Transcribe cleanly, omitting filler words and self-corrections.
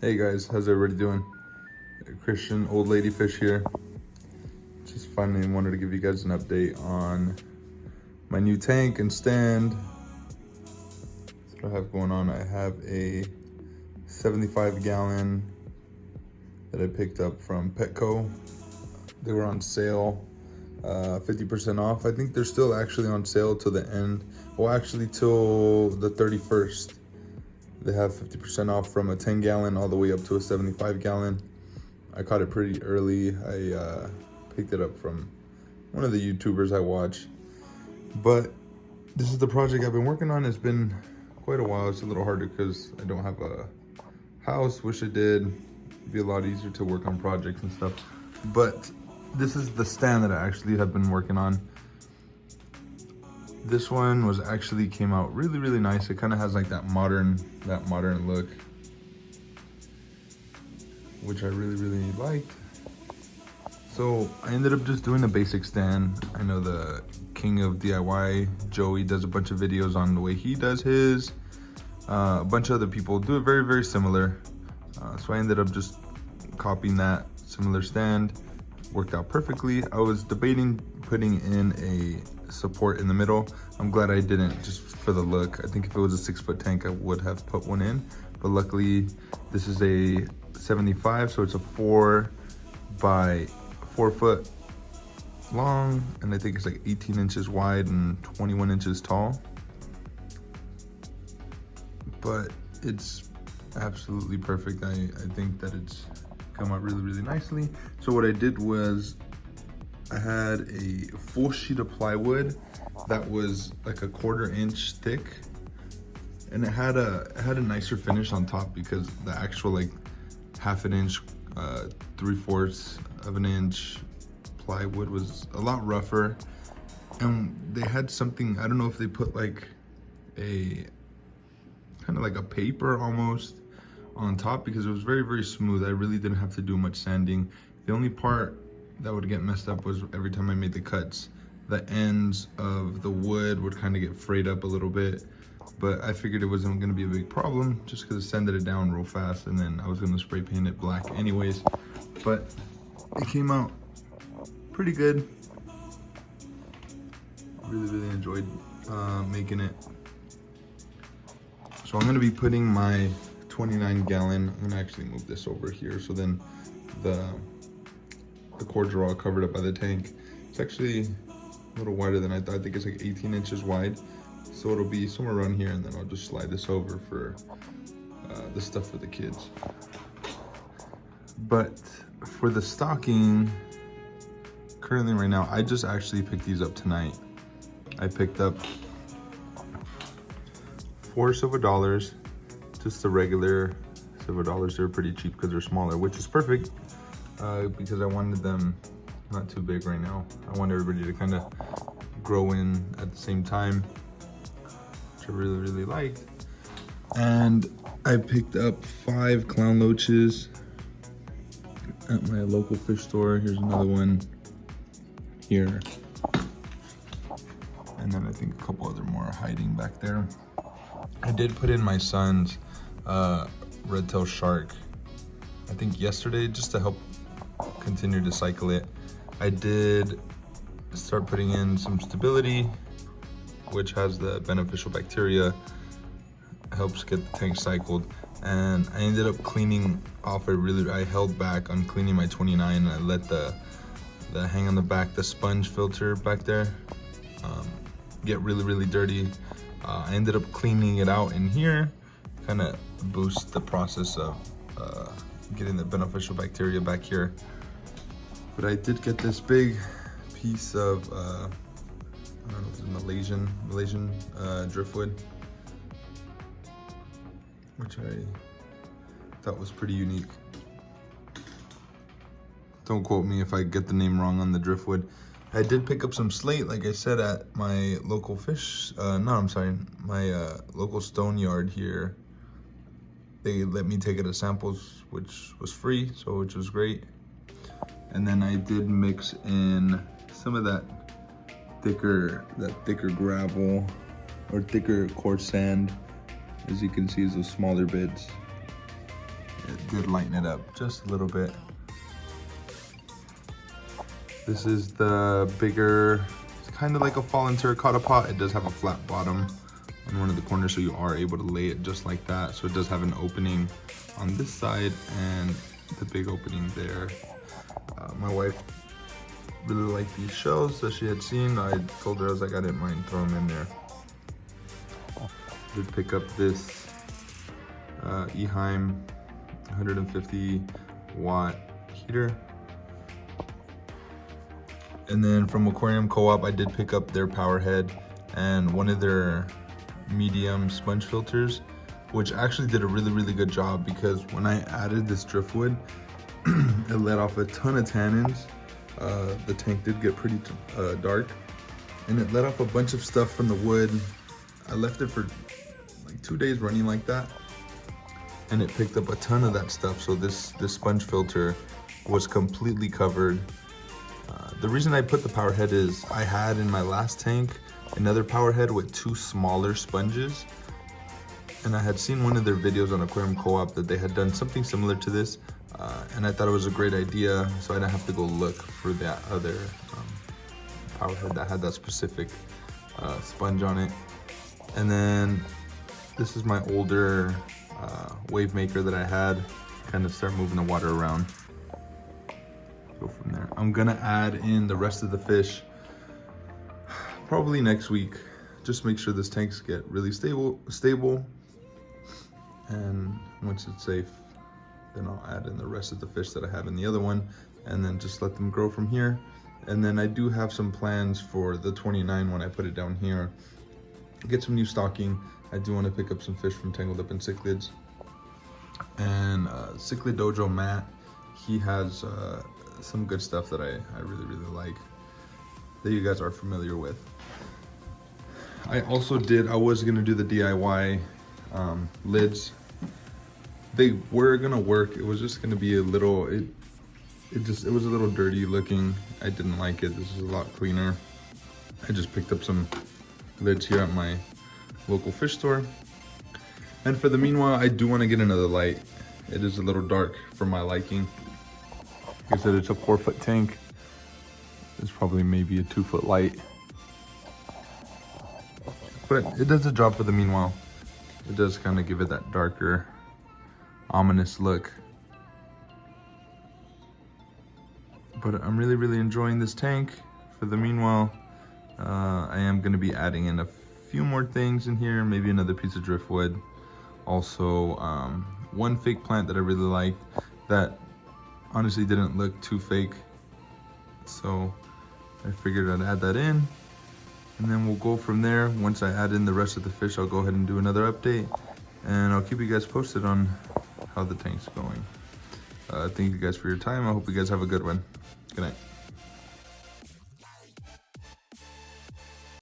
Hey guys, how's everybody doing? Christian Old Lady Fish here. Just finally wanted to give you guys an update on my new tank and stand. That's what I have going on. I have a 75-gallon that I picked up from Petco. They were on sale, 50% off. I think they're still actually on sale till the end. Well, actually till the 31st. They have 50% off from a 10-gallon all the way up to a 75-gallon. I caught it pretty early. I picked it up from one of the YouTubers I watch. But this is the project I've been working on. It's been quite a while. It's a little harder because I don't have a house. Wish I did. It'd be a lot easier to work on projects and stuff. But this is the stand that I actually have been working on. This one came out really nice. It kind of has like that modern look, which I really liked. So I ended up just doing a basic stand. I know the king of DIY, Joey, does a bunch of videos on the way he does his. A bunch of other people do it very similar. So I ended up just copying that similar stand. Worked out perfectly. I was debating putting in a support in the middle. I'm glad I didn't, just for the look. I think if it was a 6-foot tank, I would have put one in. But luckily, this is a 75, so it's a 4 by 4 foot long, and I think it's like 18 inches wide and 21 inches tall. But it's absolutely perfect. I think that it's come out really nicely. So what I did was I had a full sheet of plywood that was like a 1/4 inch thick, and it had a nicer finish on top because the actual like 1/2 inch 3/4 of an inch plywood was a lot rougher. And they had something, I don't know if they put like a kind of like a paper almost on top, because it was very smooth. I really didn't have to do much sanding. The only part that would get messed up was every time I made the cuts, the ends of the wood would kind of get frayed up a little bit. But I figured it wasn't going to be a big problem just because I sanded it down real fast, and then I was going to spray paint it black anyways. But it came out pretty good. Really enjoyed making it. So I'm going to be putting my 29-gallon, I'm going to actually move this over here so then the cords are all covered up by the tank. It's actually a little wider than I thought. I think it's like 18 inches wide. So it'll be somewhere around here, and then I'll just slide this over for the stuff for the kids. But for the stocking, currently right now, I just actually picked these up tonight. I picked up 4 silver dollars, just the regular silver dollars. They're pretty cheap because they're smaller, which is perfect because I wanted them not too big right now. I want everybody to kind of grow in at the same time, which I really liked. And I picked up 5 clown loaches at my local fish store. Here's another one here. And then I think a couple other more are hiding back there. I did put in my son's red-tailed shark, I think yesterday, just to help continue to cycle it. I did start putting in some stability, which has the beneficial bacteria, helps get the tank cycled. And I ended up cleaning off I held back on cleaning my 29, and I let the hang on the back, the sponge filter back there, get really dirty. I ended up cleaning it out in here, kind of boost the process of getting the beneficial bacteria back here. But I did get this big piece of, I don't know if it's Malaysian driftwood, which I thought was pretty unique. Don't quote me if I get the name wrong on the driftwood. I did pick up some slate, like I said, at my local my local stone yard here. They let me take it as samples, which was free, which was great. And then I did mix in some of that thicker gravel or thicker coarse sand. As you can see, is those smaller bits. did lighten it up just a little bit. This is the bigger, it's kind of like a fallen terracotta pot. It does have a flat bottom in one of the corners, so you are able to lay it just like that. So it does have an opening on this side and the big opening there. My wife really liked these shells that she had seen. I told her, I was like, I didn't mind throwing them in there. Did pick up this Eheim 150 watt heater. And then from Aquarium Co-op, I did pick up their power head and one of their medium sponge filters, which actually did a really good job, because when I added this driftwood, it let off a ton of tannins. The tank did get pretty dark, and it let off a bunch of stuff from the wood. I left it for like 2 days running like that, and it picked up a ton of that stuff. So this sponge filter was completely covered. The reason I put the power head is I had in my last tank another power head with 2 smaller sponges, and I had seen one of their videos on Aquarium Co-op that they had done something similar to this, and I thought it was a great idea, so I didn't have to go look for that other power head that had that specific sponge on it. And then this is my older wave maker that I had, kind of start moving the water around. Go from there. I'm gonna add in the rest of the fish probably next week. Just make sure this tanks get really stable, and once it's safe, then I'll add in the rest of the fish that I have in the other one, and then just let them grow from here. And then I do have some plans for the 29 when I put it down here. Get some new stocking. I do want to pick up some fish from Tangled Up in Cichlids. And Cichlid Dojo Matt, he has some good stuff that I really like, that you guys are familiar with. I was gonna do the DIY lids. They were gonna work. It was just gonna be a little, it was a little dirty looking. I didn't like it. This is a lot cleaner. I just picked up some lids here at my local fish store. And for the meanwhile, I do want to get another light. It is a little dark for my liking. Like I said, it's a 4-foot tank. It's probably maybe a 2-foot light, but it does the job for the meanwhile. It does kind of give it that darker, ominous look. But I'm really enjoying this tank. For the meanwhile, I am going to be adding in a few more things in here, maybe another piece of driftwood. Also, one fake plant that I really like that honestly didn't look too fake, so I figured I'd add that in, and then we'll go from there. Once I add in the rest of the fish, I'll go ahead and do another update, and I'll keep you guys posted on how the tank's going. Thank you guys for your time. I hope you guys have a good one. Good night.